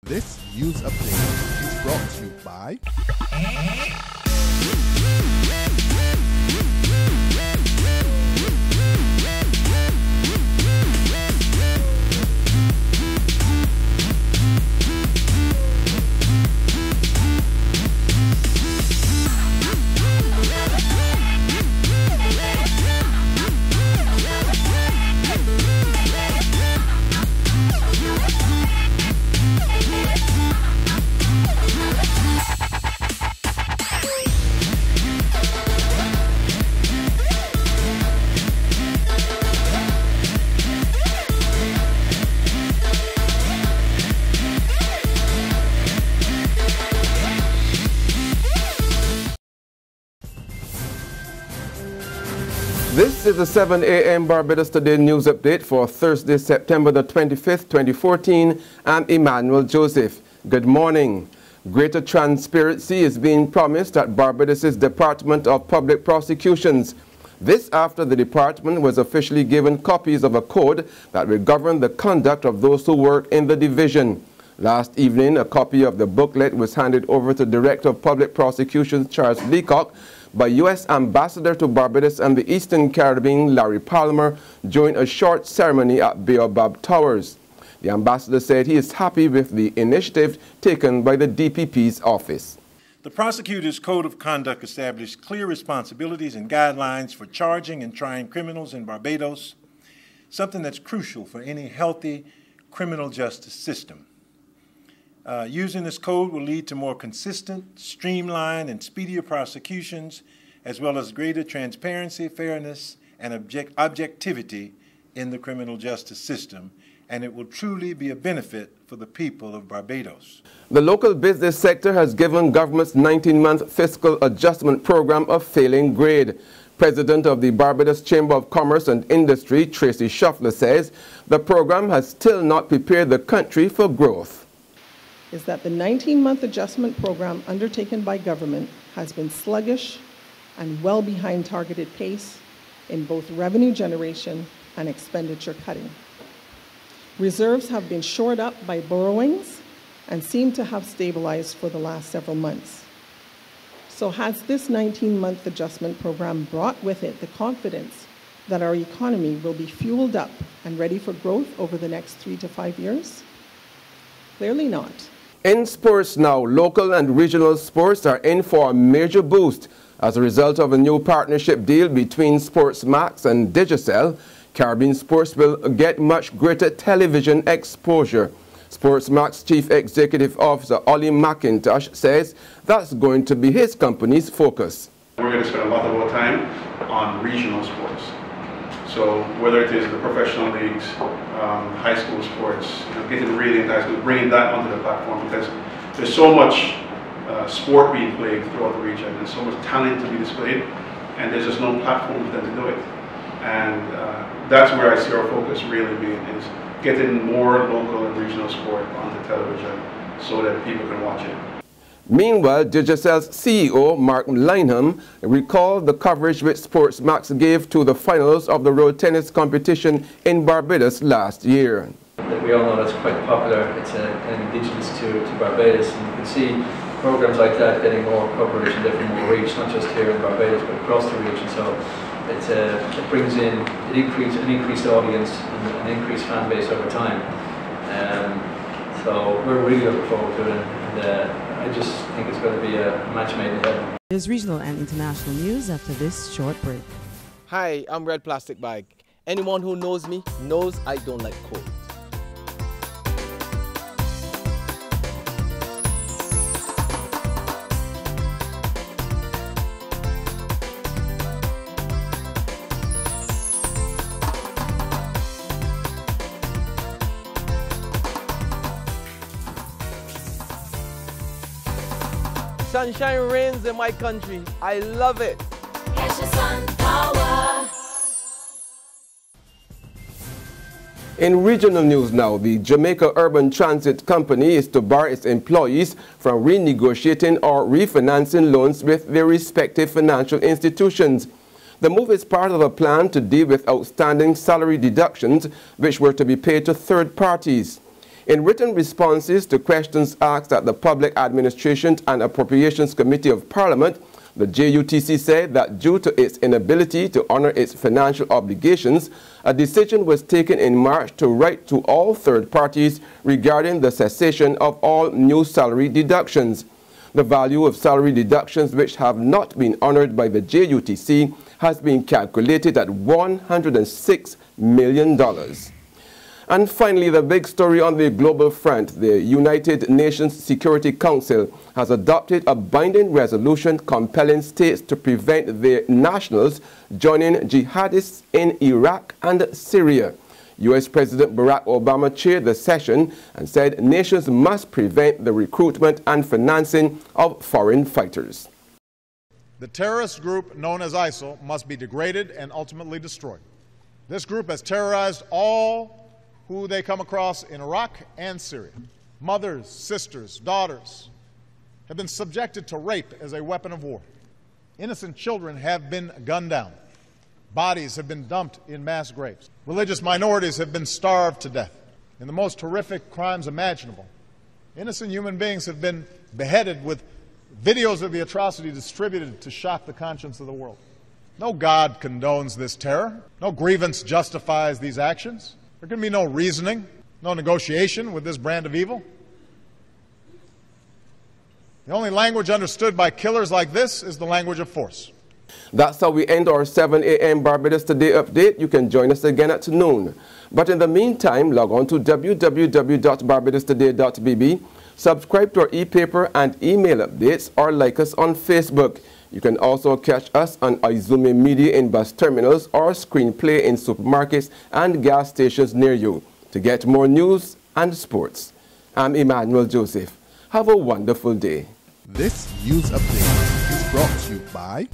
This news update is brought to you by This is the 7 a.m. Barbados Today news update for Thursday, September the 25th, 2014. I'm Emmanuel Joseph. Good morning. Greater transparency is being promised at Barbados' Department of Public Prosecutions. This after the department was officially given copies of a code that will govern the conduct of those who work in the division. Last evening, a copy of the booklet was handed over to Director of Public Prosecutions Charles Leacock by U.S. Ambassador to Barbados and the Eastern Caribbean Larry Palmer during a short ceremony at Baobab Towers. The ambassador said he is happy with the initiative taken by the DPP's office. The prosecutor's code of conduct established clear responsibilities and guidelines for charging and trying criminals in Barbados, something that's crucial for any healthy criminal justice system. Using this code will lead to more consistent, streamlined, and speedier prosecutions, as well as greater transparency, fairness, and objectivity in the criminal justice system, and it will truly be a benefit for the people of Barbados. The local business sector has given government's 19-month fiscal adjustment program a failing grade. President of the Barbados Chamber of Commerce and Industry, Tracy Shuffler, says the program has still not prepared the country for growth. Is that the 19-month adjustment program undertaken by government has been sluggish and well behind targeted pace in both revenue generation and expenditure cutting. Reserves have been shored up by borrowings and seem to have stabilized for the last several months. So has this 19-month adjustment program brought with it the confidence that our economy will be fueled up and ready for growth over the next 3 to 5 years? Clearly not. In sports now, local and regional sports are in for a major boost. As a result of a new partnership deal between Sports Max and Digicel, Caribbean sports will get much greater television exposure. Sports Max Chief Executive Officer Ollie McIntosh says that's going to be his company's focus. We're going to spend a lot of our time on regional sports. So whether it is the professional leagues, high school sports, getting really into high school, bringing that onto the platform, because there's so much sport being played throughout the region, and so much talent to be displayed, and there's just no platform for them to do it. And that's where I see our focus really being, is getting more local and regional sport onto television so that people can watch it. Meanwhile, Digicel's CEO, Mark Lynham, recalled the coverage which Sports Max gave to the finals of the road tennis competition in Barbados last year. We all know that's quite popular. It's kind of indigenous to Barbados, and you can see programs like that getting more coverage and getting more reach, not just here in Barbados but across the region. So it brings in an increased audience and an increased fan base over time. So we're really looking forward to it, and I just think it's going to be a match made in heaven. There's regional and international news after this short break. Hi, I'm Red Plastic Bag. Anyone who knows me knows I don't like cold. Sunshine reigns in my country. I love it. In regional news now, the Jamaica Urban Transit Company is to bar its employees from renegotiating or refinancing loans with their respective financial institutions. The move is part of a plan to deal with outstanding salary deductions which were to be paid to third parties. In written responses to questions asked at the Public Administration and Appropriations Committee of Parliament, the JUTC said that due to its inability to honor its financial obligations, a decision was taken in March to write to all third parties regarding the cessation of all new salary deductions. The value of salary deductions which have not been honored by the JUTC has been calculated at $106 million. And finally, the big story on the global front, the United Nations Security Council has adopted a binding resolution compelling states to prevent their nationals joining jihadists in Iraq and Syria. U.S. President Barack Obama chaired the session and said nations must prevent the recruitment and financing of foreign fighters. The terrorist group known as ISIL must be degraded and ultimately destroyed. This group has terrorized all who they come across in Iraq and Syria. Mothers, sisters, daughters have been subjected to rape as a weapon of war. Innocent children have been gunned down. Bodies have been dumped in mass graves. Religious minorities have been starved to death in the most horrific crimes imaginable. Innocent human beings have been beheaded with videos of the atrocity distributed to shock the conscience of the world. No God condones this terror. No grievance justifies these actions. There can be no reasoning, no negotiation with this brand of evil. The only language understood by killers like this is the language of force. That's how we end our 7 a.m. Barbados Today update. You can join us again at noon. But in the meantime, log on to www.barbadostoday.bb, subscribe to our e-paper and email updates, or like us on Facebook. You can also catch us on Izumi Media in bus terminals or Screenplay in supermarkets and gas stations near you. To get more news and sports, I'm Emmanuel Joseph. Have a wonderful day. This news update is brought to you by